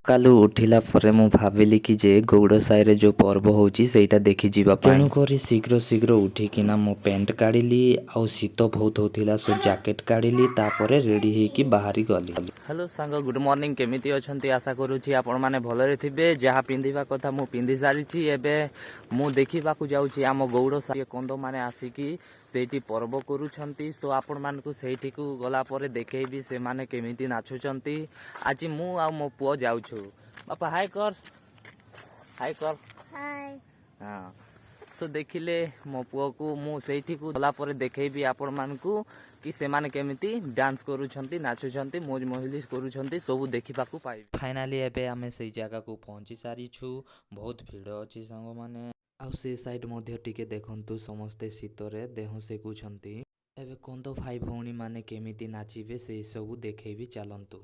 ସକାଳୁ ଉଠିଲା ପରେ ମୁଁ ଭାବିଲି କି ଯେ ଗୌଡ଼ ସାହିରେ ଯେଉଁ ପର୍ବ ହେଉଛି ସେଇଟା ଦେଖି ଯିବା ପାଇଁ। ତେଣୁକରି ଶୀଘ୍ର ଉଠିକିନା ମୁଁ ପ୍ୟାଣ୍ଟ କାଢ଼ିଲି, ଆଉ ଶୀତ ବହୁତ ହେଉଥିଲା ସୋ ଜ୍ୟାକେଟ୍ କାଢ଼ିଲି, ତାପରେ ରେଡ଼ି ହେଇକି ବାହାରି ଗଲି। ହ୍ୟାଲୋ ସାଙ୍ଗ, ଗୁଡ୍ ମର୍ଣ୍ଣିଂ। କେମିତି ଅଛନ୍ତି? ଆଶା କରୁଛି ଆପଣମାନେ ଭଲରେ ଥିବେ। ଯାହା ପିନ୍ଧିବା କଥା ମୁଁ ପିନ୍ଧି ସାରିଛି। ଏବେ ମୁଁ ଦେଖିବାକୁ ଯାଉଛି ଆମ ଗୌଡ଼ ସାହି କନ୍ଧମାନେ ଆସିକି ସେଇଠି ପର୍ବ କରୁଛନ୍ତି। ସୋ ଆପଣମାନଙ୍କୁ ସେଇଠିକୁ ଗଲା ପରେ ଦେଖେଇବି ସେମାନେ କେମିତି ନାଚୁଛନ୍ତି। ଆଜି ମୁଁ ଆଉ ମୋ ପୁଅ ଯାଉଛୁ। ବାପା ହାଇ କର, ହାଇ କର। ହଁ, ସୋ ଦେଖିଲେ ମୋ ପୁଅକୁ ମୁଁ ସେଇଠିକୁ ଗଲା ପରେ ଦେଖେଇବି ଆପଣମାନଙ୍କୁ କି ସେମାନେ କେମିତି ଡାନ୍ସ କରୁଛନ୍ତି, ନାଚୁଛନ୍ତି, ମୌଜ ମଜଲିସ୍ କରୁଛନ୍ତି, ସବୁ ଦେଖିବାକୁ ପାଇବେ। ଫାଇନାଲି ଏବେ ଆମେ ସେଇ ଜାଗାକୁ ପହଞ୍ଚି ସାରିଛୁ। ବହୁତ ଭିଡ଼ ଅଛି ସାଙ୍ଗମାନେ। ଆଉ ସେ ସାଇଡ୍ ମଧ୍ୟ ଟିକେ ଦେଖନ୍ତୁ, ସମସ୍ତେ ଶୀତରେ ଦେହ ସେକୁଛନ୍ତି। ଏବେ କନ୍ଧ ଭାଇ ଭଉଣୀ ମାନେ କେମିତି ନାଚିବେ ସେଇ ସବୁ ଦେଖେଇବି, ଚାଲନ୍ତୁ।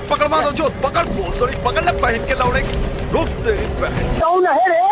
पकड़ मारो जो पकड़ भोसड़ी पकड़ ले बहन के लौड़े रुक तेरी बहन कौन है रे।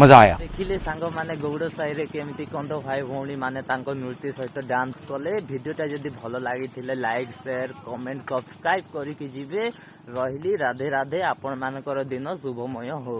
मजा आया। देखिले सांग माने गौड़ साही रे केमती कंध भाई भौणी माने तांको नृत्य सहित डांस कले। वीडियोटा जदि भल लागिथिले लाइक शेयर कमेंट सब्सक्राइब करिकि जिवे। रहिली राधे राधे, आपण मानकर दिन शुभमय हो।